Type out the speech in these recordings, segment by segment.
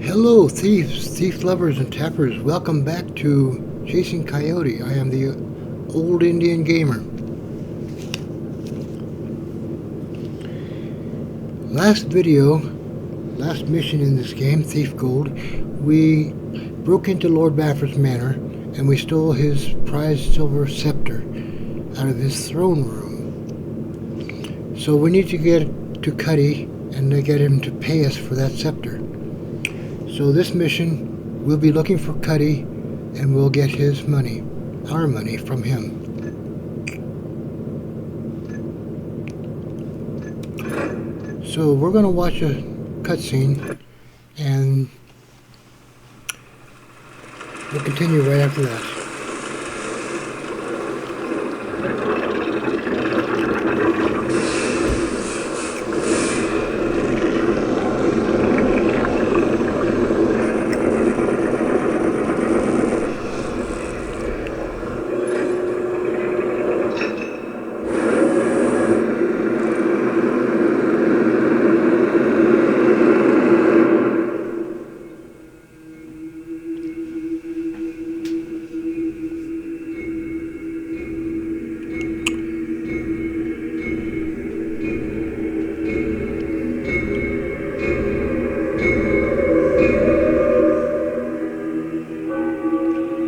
Hello, thieves, thief lovers, and tappers. Welcome back to Chasing Coyote. I am the old Indian gamer. Last mission in this game, Thief Gold, we broke into Lord Baffer's manor and we stole his prized silver scepter out of his throne room. So we need to get to Cuddy and to get him to pay us for that scepter. So this mission, we'll be looking for Cuddy, and we'll get his money, our money, from him. So we're going to watch a cutscene, and we'll continue right after that.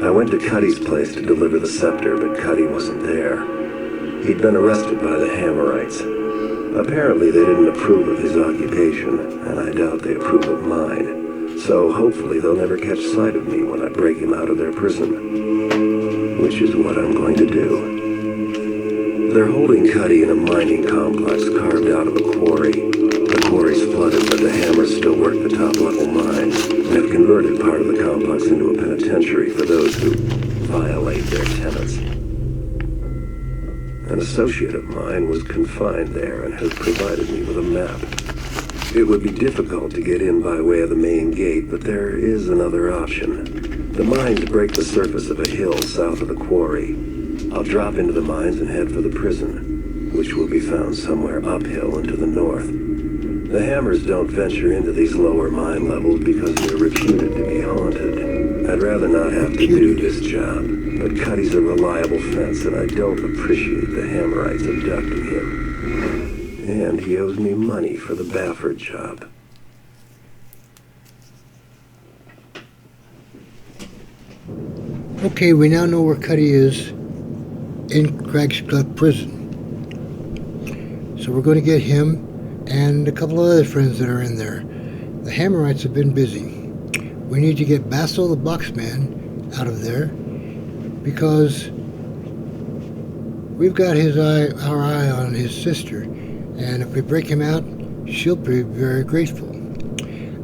I went to Cuddy's place to deliver the scepter, but Cuddy wasn't there. He'd been arrested by the Hammerites. Apparently they didn't approve of his occupation, and I doubt they approve of mine. So hopefully they'll never catch sight of me when I break him out of their prison. Which is what I'm going to do. They're holding Cuddy in a mining complex carved out of a quarry. The quarry's flooded, but the Hammers still work the top-level mines, and have converted part of the complex into a penitentiary for those who violate their tenets. An associate of mine was confined there and has provided me with a map. It would be difficult to get in by way of the main gate, but there is another option. The mines break the surface of a hill south of the quarry. I'll drop into the mines and head for the prison, which will be found somewhere uphill and to the north. The Hammers don't venture into these lower mine levels because they're reputed to be haunted. I'd rather not have to do this job, but Cuddy's a reliable fence and I don't appreciate the Hammerites abducting him. And he owes me money for the Bafford job. Okay, we now know where Cuddy is in Cragscleft prison. So we're going to get him and a couple of other friends that are in there. The Hammerites have been busy. We need to get Basil the Boxman out of there because we've got our eye on his sister, and if we break him out, she'll be very grateful.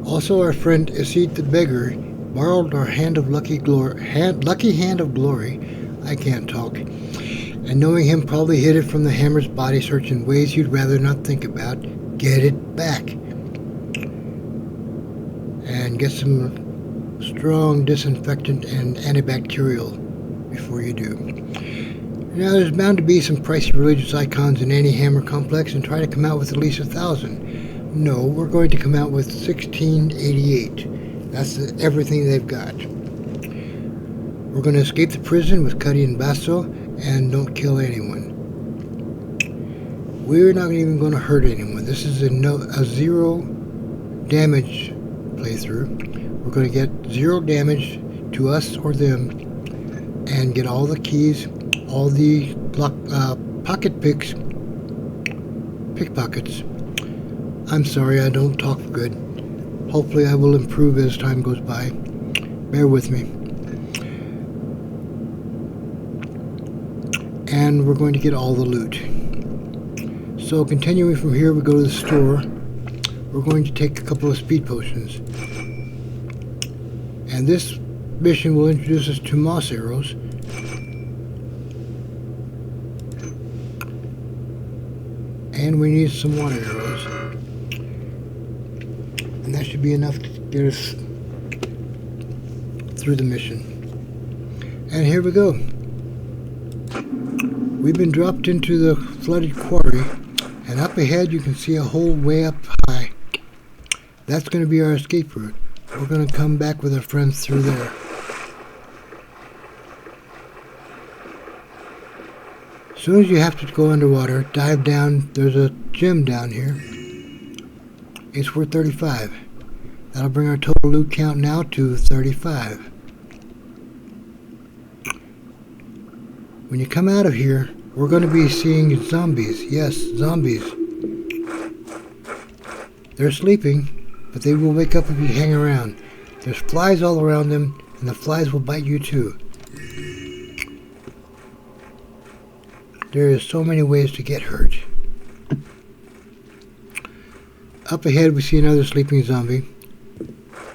Also, our friend Isid the Beggar borrowed our hand of lucky hand of glory. I can't talk. And knowing him probably hid it from the Hammer's body search in ways you'd rather not think about. Get it back. And get some strong disinfectant and antibacterial before you do. Now, there's bound to be some pricey religious icons in any Hammer complex, and try to come out with at least 1,000. No, we're going to come out with 1688. That's everything they've got. We're going to escape the prison with Cuddy and Basso, and don't kill anyone. We're not even going to hurt anyone. This is a zero damage playthrough. We're going to get 0 damage to us or them, and get all the keys, all the pocket pickpockets. I'm sorry, I don't talk good. Hopefully I will improve as time goes by. Bear with me. And we're going to get all the loot. So continuing from here, we go to the store. We're going to take a couple of speed potions. And this mission will introduce us to moss arrows. And we need some water arrows. And that should be enough to get us through the mission. And here we go. We've been dropped into the flooded quarry, and up ahead you can see a hole way up high. That's going to be our escape route. we're going to come back with our friends through there. As soon as you have to go underwater, dive down. There's a gem down here. It's worth 35. That'll bring our total loot count now to 35. When you come out of here, we're going to be seeing zombies. Yes, zombies. They're sleeping, but they will wake up if you hang around. There's flies all around them, and the flies will bite you too. There is so many ways to get hurt. Up ahead we see another sleeping zombie.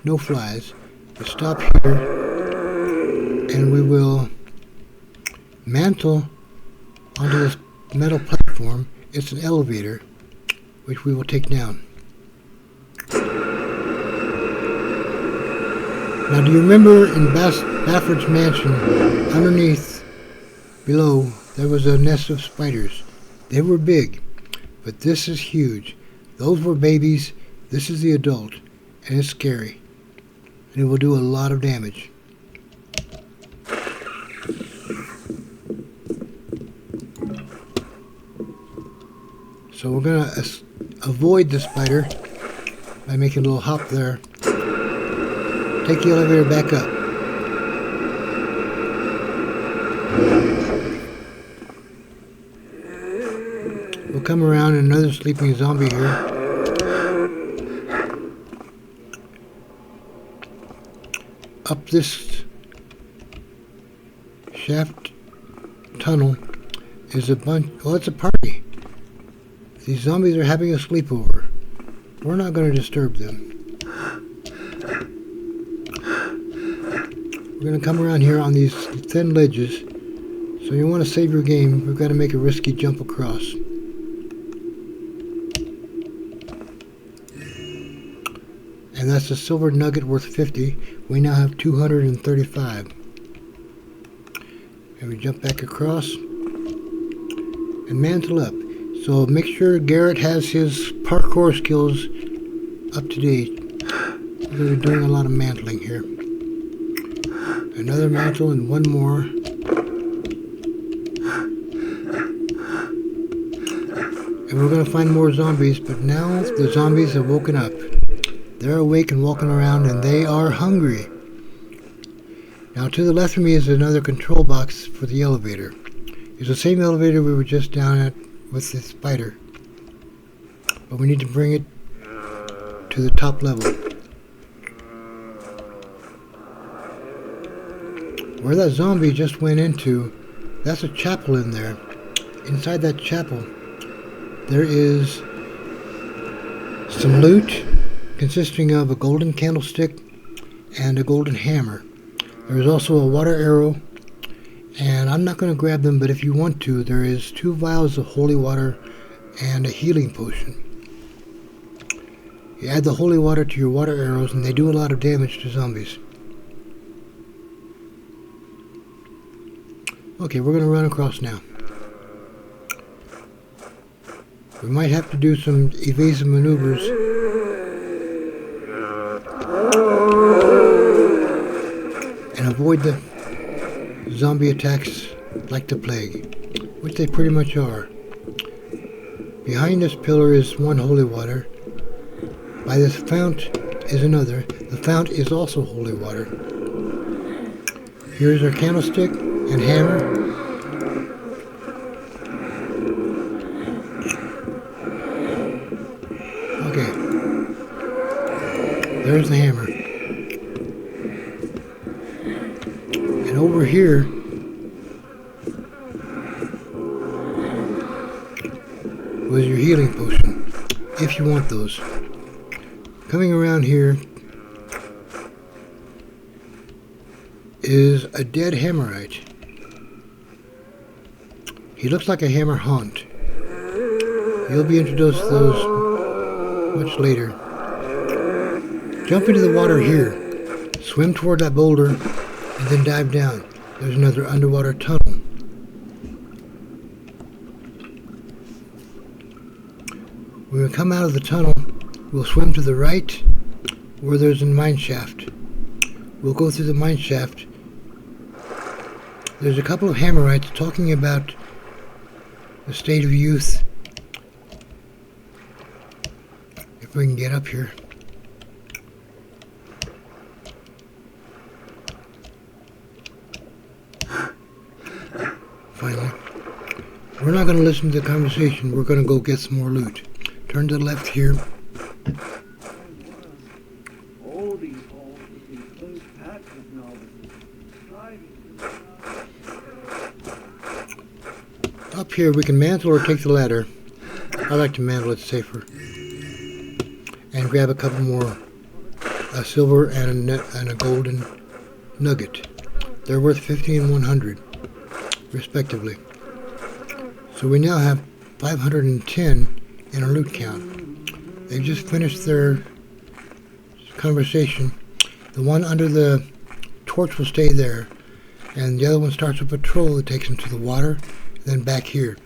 No flies. We'll stop here and we will mantle onto this metal platform. It's an elevator which we will take down. Now do you remember in Bafford's mansion, underneath, below, there was a nest of spiders. They were big, but this is huge. Those were babies, this is the adult, and it's scary. And it will do a lot of damage. So we're going to avoid the spider by making a little hop there. Take the elevator back up. We'll come around another sleeping zombie here. Up this shaft tunnel is a bunch. Well, it's a party. These zombies are having a sleepover. We're not going to disturb them. We're going to come around here on these thin ledges. So you want to save your game, we've got to make a risky jump across. And that's a silver nugget worth 50. We now have 235. And we jump back across and mantle up. So make sure Garrett has his parkour skills up to date. We're going to be doing a lot of mantling here. Another mantle and one more. And we're going to find more zombies, but now the zombies have woken up. They're awake and walking around, and they are hungry. Now to the left of me is another control box for the elevator. It's the same elevator we were just down at with the spider. But we need to bring it to the top level. Where that zombie just went into, that's a chapel in there. Inside that chapel, there is some loot consisting of a golden candlestick and a golden hammer. There is also a water arrow, and I'm not going to grab them, but if you want to, there is 2 vials of holy water and a healing potion. You add the holy water to your water arrows, and they do a lot of damage to zombies. Okay, we're going to run across now. We might have to do some evasive maneuvers. And avoid the zombie attacks like the plague, which they pretty much are. Behind this pillar is one holy water. By this fount is another. The fount is also holy water. Here's our candlestick and hammer. Okay. There's the hammer. And over here was your healing potion, if you want those. Coming around here is a dead hammerite. He looks like a hammer haunt. You'll be introduced to those much later. Jump into the water here. Swim toward that boulder and then dive down. There's another underwater tunnel. When we come out of the tunnel, we'll swim to the right. where there's a mine shaft. We'll go through the mine shaft. There's a couple of Hammerites talking about the state of youth. If we can get up here. Finally. We're not going to listen to the conversation. We're going to go get some more loot. Turn to the left here. Up here we can mantle or take the ladder. I like to mantle, it's safer. And grab a couple more. A silver and a golden nugget. They're worth 50 and 100 respectively. So we now have 510 in our loot count. They've just finished their conversation. The one under the torch will stay there, and the other one starts a patrol that takes them to the water, and then back here.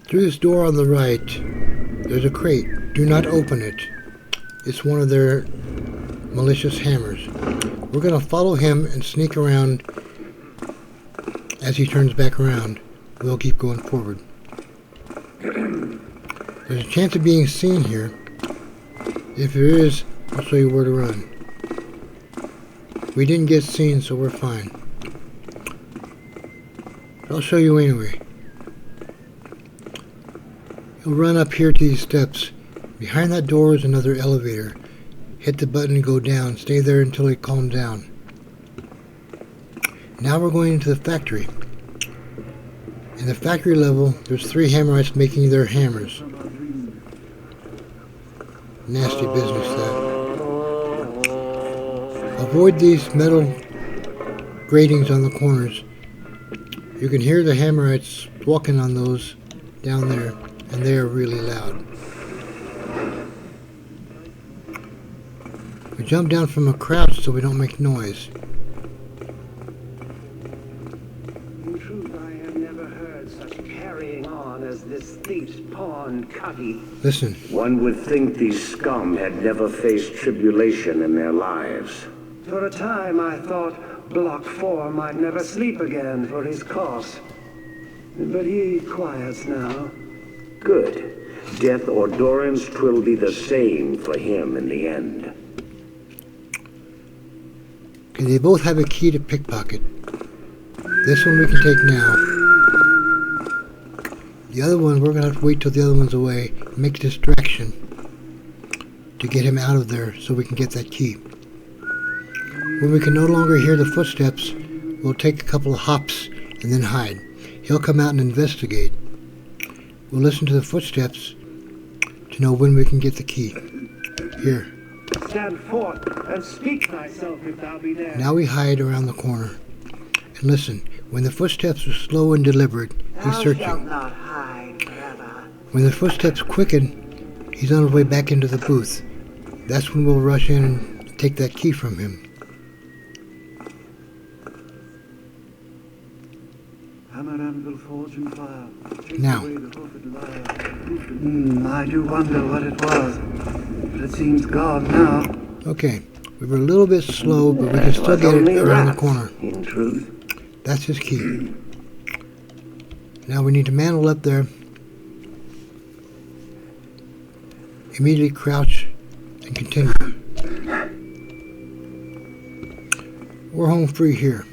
Through this door on the right, there's a crate. Do not open it. It's one of their malicious hammers. We're going to follow him and sneak around as he turns back around. We'll keep going forward. There's a chance of being seen here. If there is, I'll show you where to run. We didn't get seen, so we're fine. I'll show you anyway. You'll run up here to these steps. Behind that door is another elevator. Hit the button and go down. Stay there until it calms down. Now we're going into the factory. In the factory level, there's 3 Hammerites making their hammers. Nasty business, that. Avoid these metal gratings on the corners. You can hear the Hammerites walking on those down there, and they are really loud. We jump down from a crouch so we don't make noise. In truth, I have never heard such carrying on as this thief's pawn, Cutty. Listen. One would think these scum had never faced tribulation in their lives. For a time, I thought Block 4 might never sleep again for his cause. But he quiets now. Good. Death or durance, 'twill be the same for him in the end. Okay, they both have a key to pickpocket. This one we can take now. The other one, we're going to have to wait till the other one's away. Make a distraction to get him out of there so we can get that key. When we can no longer hear the footsteps, we'll take a couple of hops and then hide. He'll come out and investigate. We'll listen to the footsteps to know when we can get the key. Here. Stand forth and speak thyself if thou be there. Now we hide around the corner. And listen, when the footsteps are slow and deliberate, he's Thou searching. shalt not hide forever. When the footsteps quicken, he's on his way back into the booth. That's when we'll rush in and take that key from him. Hammer, anvil, forge, and fire. Chase Now. away the hoofed liar. I do wonder what it was. But it seems gone now. Okay, we were a little bit slow, but we can still get it around the corner. In truth. That's his key. Now we need to mantle up there. Immediately crouch and continue. We're home free here.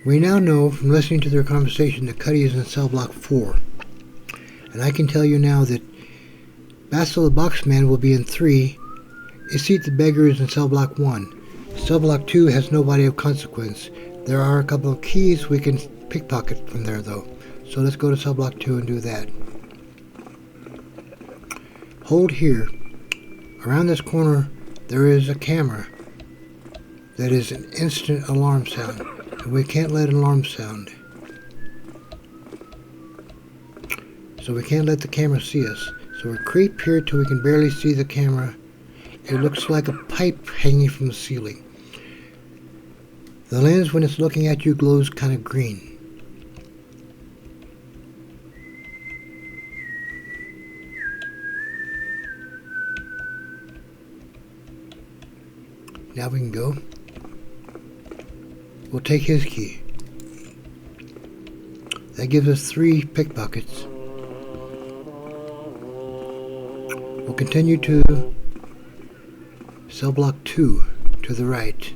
We now know from listening to their conversation that Cuddy is in cell block 4. And I can tell you now that Basil the Boxman will be in 3. Isit the Beggar is in cell block 1. Cell block 2 has nobody of consequence. There are a couple of keys we can pickpocket from there though. So let's go to cell block 2 and do that. Hold here. Around this corner there is a camera that is an instant alarm sound. And we can't let an alarm sound. So we can't let the camera see us. So we creep here till we can barely see the camera. It looks like a pipe hanging from the ceiling. The lens, when it's looking at you, glows kind of green. Now we can go. We'll take his key. That gives us 3 pickpockets. We'll continue to cell block 2 to the right.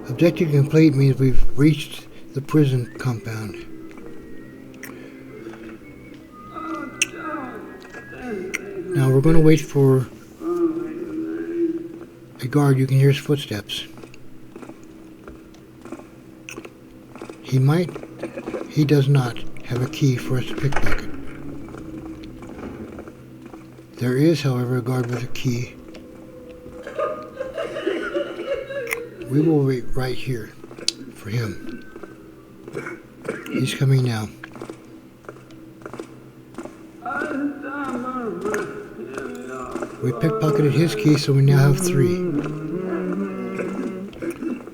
Objective complete means we've reached the prison compound. Now we're going to wait for a guard. You can hear his footsteps. He does not have a key for us to pickpocket. There is, however, a guard with a key. We will wait right here for him. He's coming now. We pickpocketed his key, so we now have 3.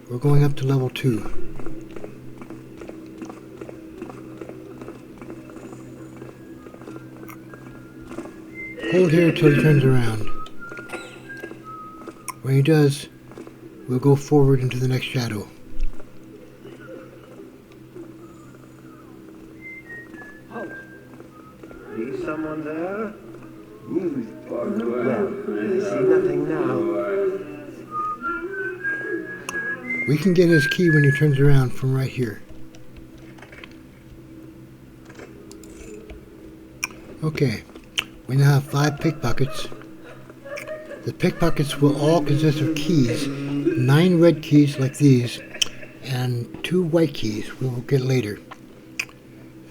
We're going up to level 2. Hold here until he turns around. When he does, we'll go forward into the next shadow. Halt! Is someone there? Well, I see nothing now. We can get his key when he turns around from right here. Okay, we now have 5 pickpockets. The pickpockets will all consist of keys, 9 red keys like these, and 2 white keys we will get later,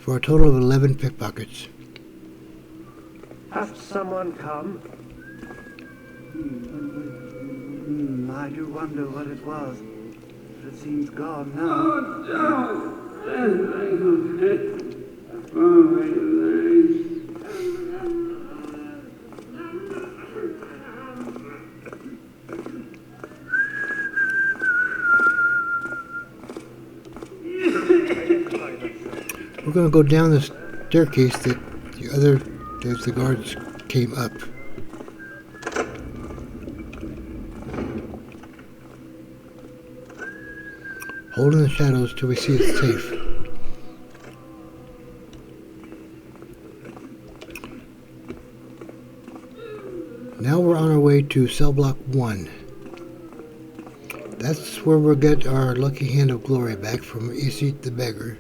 for a total of 11 pickpockets. Has someone come? I do wonder what it was. It seems gone now. We're going to go down the staircase that the guards came up. Hold in the shadows till we see it's safe. Now we're on our way to cell block 1. That's where we'll get our lucky hand of glory back from Isit the beggar.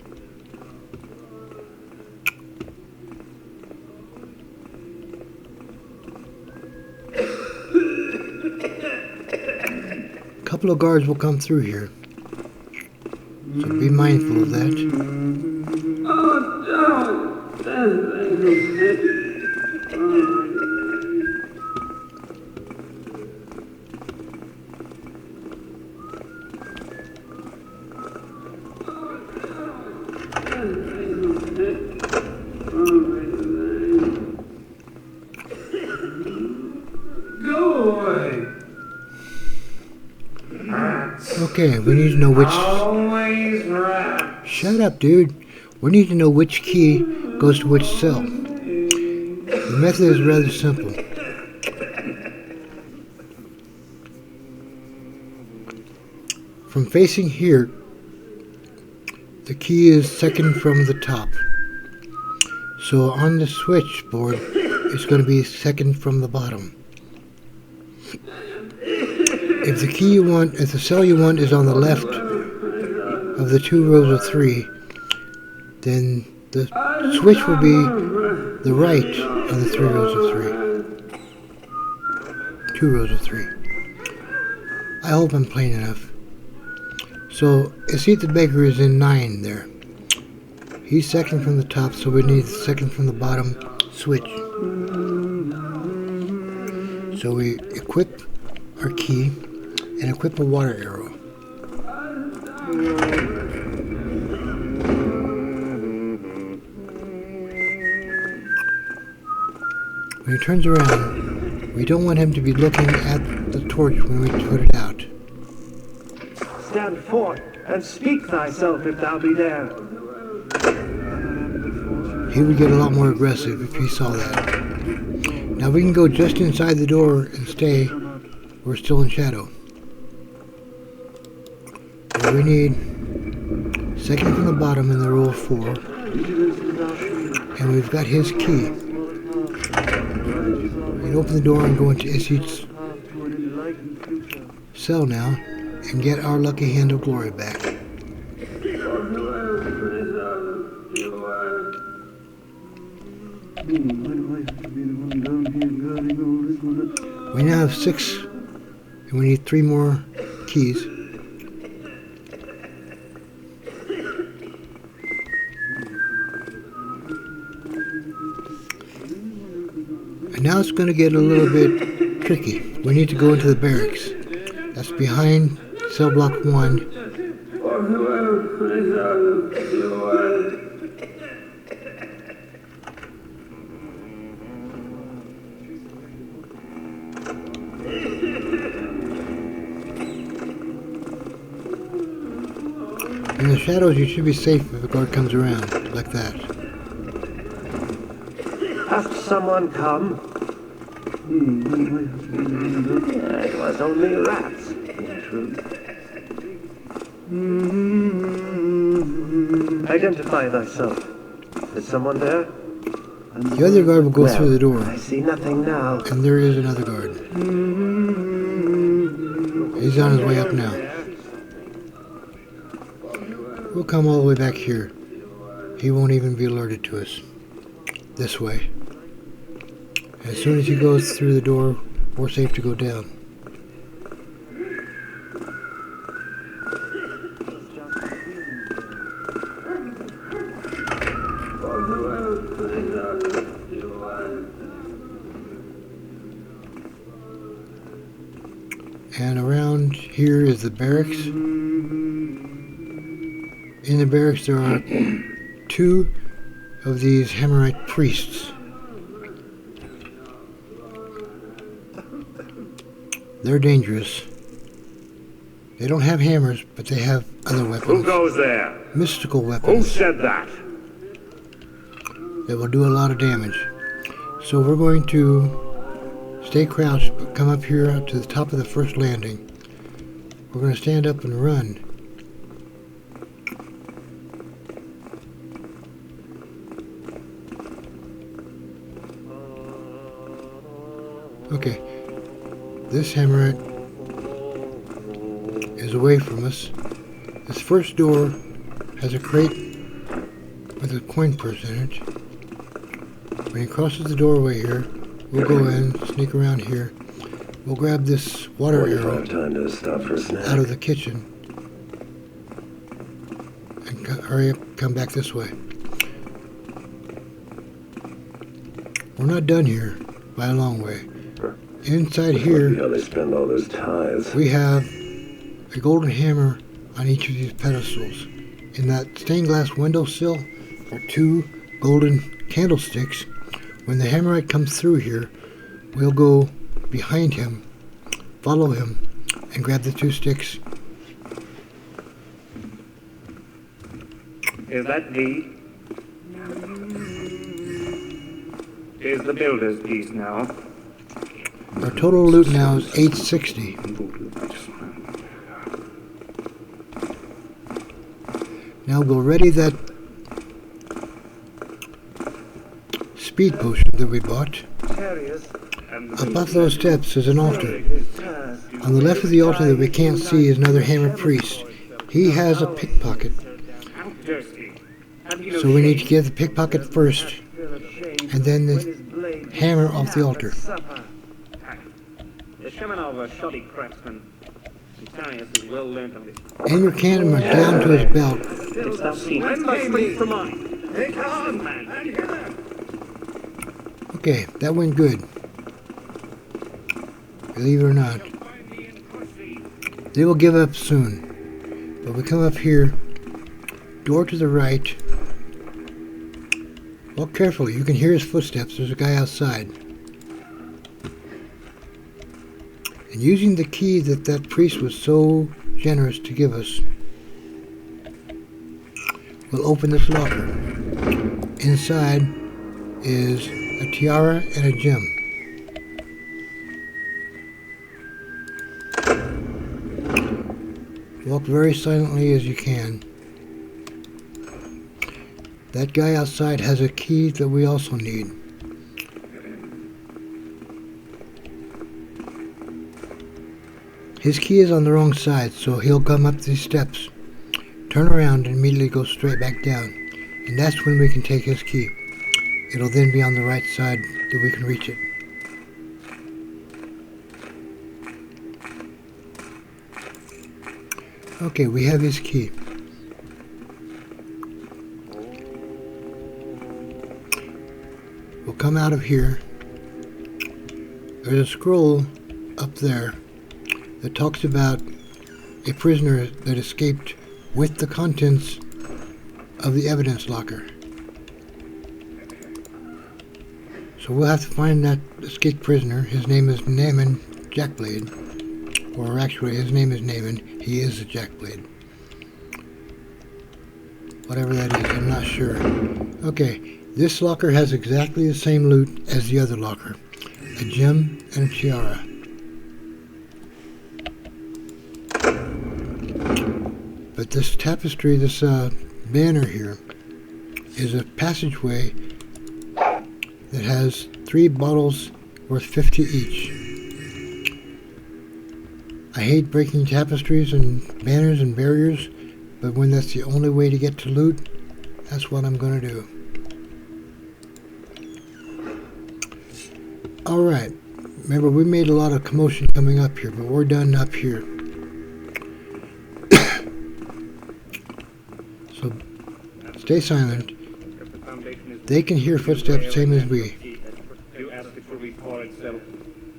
A couple of guards will come through here, so be mindful of that. Okay, we need to know which... Shut up, dude. We need to know which key goes to which cell. The method is rather simple. From facing here, the key is second from the top. So on the switchboard, it's going to be second from the bottom. If the key you want, if the cell you want is on the left of the 2 rows of 3, then the switch will be the right of the 3 rows of 3. 2 rows of 3. I hope I'm plain enough. So, Isit the beggar is in 9 there. He's second from the top, so we need the second from the bottom switch. So we equip our key and equip a water arrow. When he turns around, we don't want him to be looking at the torch when we put it out. stand forth, and speak thyself if thou be there. He would get a lot more aggressive if he saw that. Now we can go just inside the door and stay. We're still in shadow. But we need second from the bottom in the row of 4. And we've got his key. We can open the door and go into Issy's cell now and get our lucky hand of glory back. We now have 6 and we need 3 more keys. And now it's going to get a little bit tricky. We need to go into the barracks. That's behind cell block 1. In the shadows, you should be safe if a guard comes around, like that. Hath someone come? It was only rats, in truth. Identify thyself. Is someone there? The other guard will go through the door. I see nothing now. And there is another guard. He's on his way up now. We'll come all the way back here. He won't even be alerted to us. This way. As soon as he goes through the door, we're safe to go down. And around here is the barracks. In the barracks there are 2 of these Hammerite priests. They're dangerous. They don't have hammers, but they have other weapons. Who goes there? Mystical Who weapons said that? that will do a lot of damage. So we're going to stay crouched, but come up here to the top of the first landing. We're going to stand up and run. Okay, this Hammerite is away from us. This first door has a crate with a coin purse in it. When he crosses the doorway here, we'll go in, sneak around here. We'll grab this water arrow Time to stop for a snack. out of the kitchen and hurry up, come back this way. We're not done here by a long way. Inside here, How they spend all those ties. we have a golden hammer on each of these pedestals. In that stained glass windowsill are 2 golden candlesticks. When the Hammerite comes through here, we'll go behind him, follow him, and grab the 2 sticks. Is that thee? Is the builder's piece now? Our total loot now is 860. Now we'll ready that speed potion that we bought. Up off those steps is an altar. On the left of the altar that we can't see is another hammer priest. He has a pickpocket. So we need to get the pickpocket first, and then the hammer off the altar. The shaman of a shoddy craftsman. Antonius is well learned of it. Aim your cannon down to his belt. Didst thou see him? For mine. Take on, man. Okay, that went good. Believe it or not. They will give up soon. But we come up here, door to the right. Walk carefully, you can hear his footsteps. There's a guy outside. And using the key that priest was so generous to give us. We'll open this locker. Inside is a tiara and a gem. Walk very silently as you can. That guy outside has a key that we also need. His key is on the wrong side, so he'll come up these steps, turn around, and immediately go straight back down. And that's when we can take his key. It'll then be on the right side that we can reach it. Okay, we have his key. We'll come out of here. There's a scroll up there that talks about a prisoner that escaped with the contents of the evidence locker. So we'll have to find that escaped prisoner. His name is Naaman Jackblade. Or actually, his name is Naaman. He is a Jackblade. Whatever that is, I'm not sure. Okay, this locker has exactly the same loot as the other locker. A gem and a tiara. But this tapestry, this banner here, is a passageway that has 3 bottles worth 50 each. I hate breaking tapestries and banners and barriers, but when that's the only way to get to loot, that's what I'm going to do. Alright, remember we made a lot of commotion coming up here, but we're done up here. So, stay silent. They can hear footsteps same as we. You ask it to restore itself.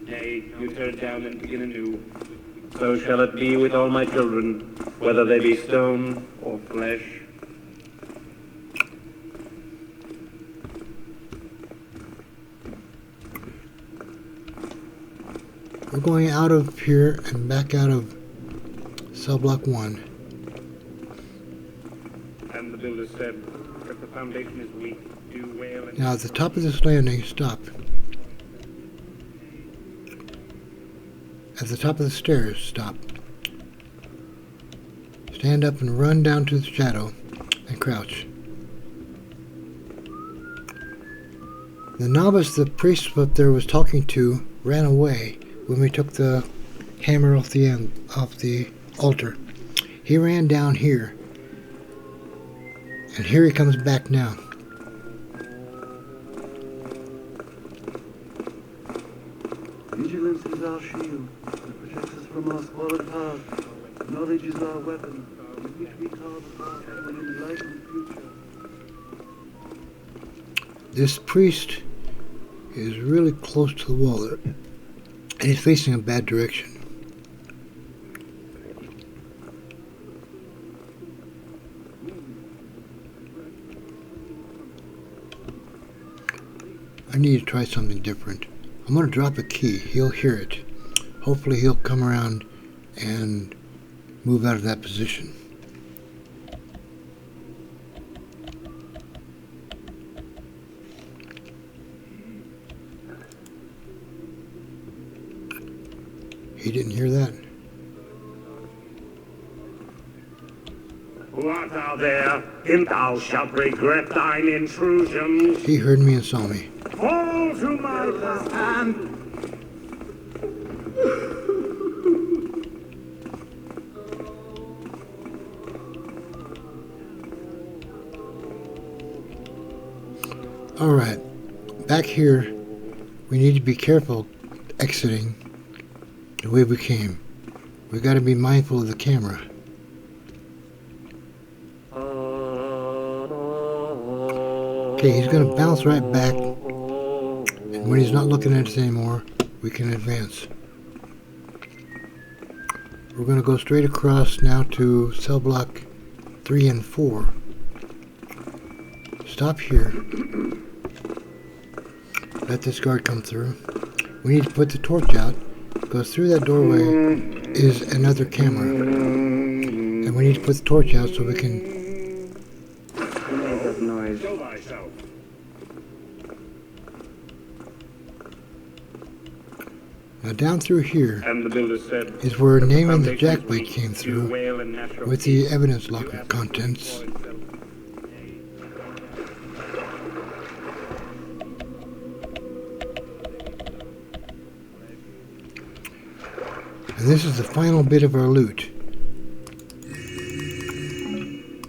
Nay, you turn down and begin anew. So shall it be with all my children, whether they be stone or flesh. We're going out of here and back out of cell block 1. And the builder said, if the foundation is weak, do well and... Now at the top of this landing, stop. At the top of the stairs, stop. Stand up and run down to the shadow and crouch. The novice the priest up there was talking to ran away when we took the hammer off the altar. He ran down here, and here he comes back now. Vigilance is our shield. It protects us from our squalid past. Knowledge is our weapon, with which we carve a path to an enlightened future. This priest is really close to the wall there, and he's facing a bad direction. I need to try something different. I'm going to drop a key. He'll hear it. Hopefully he'll come around and move out of that position. He didn't hear that. What are there? And thou shalt regret thine intrusions. He heard me and saw me. Fall to my left hand. Alright, back here, we need to be careful exiting the way we came. We got to be mindful of the camera. Okay, he's going to bounce right back, and when he's not looking at us anymore, we can advance. We're going to go straight across now to cell block 3 and 4. Stop here. Let this guard come through. We need to put the torch out because through that doorway is another camera. And we need to put the torch out so we can... Who made that noise? Show thyself. Now down through here And the builder said, is where "The naming the foundation is jackblade weak, came due through whale and natural with the peace. evidence You locker have contents. to destroy itself. And this is the final bit of our loot.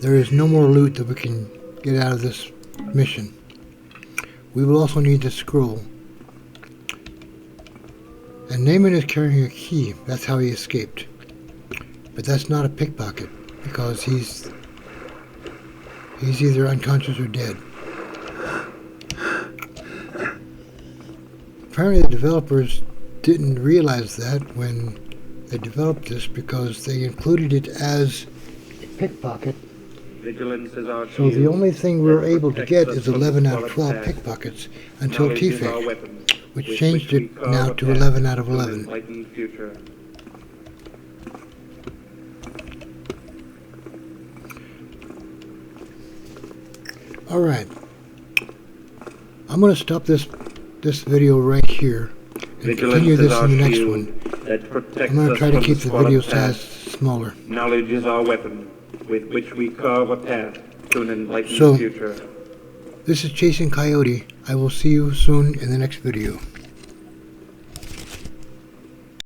There is no more loot that we can get out of this mission. We will also need the scroll. And Naaman is carrying a key. That's how he escaped. But that's not a pickpocket, because he's either unconscious or dead. Apparently the developers didn't realize that when they developed this, because they included it as a pickpocket. Vigilance is our So the shield only thing we're that able to protects get us is from 11 out of squalid 12 past. pickpockets until Knowledge is our Thief, weapon, which with changed we it carve now a to path 11 out of to an 11. enlightened future. Alright. I'm going to stop this video right here and continue this in the next one. That protects I'm going to us try to from keep the squalid video past. size smaller. Knowledge is our weapon, with which we carve a path to an enlightened So- future. This is Chasing Coyote. I will see you soon in the next video.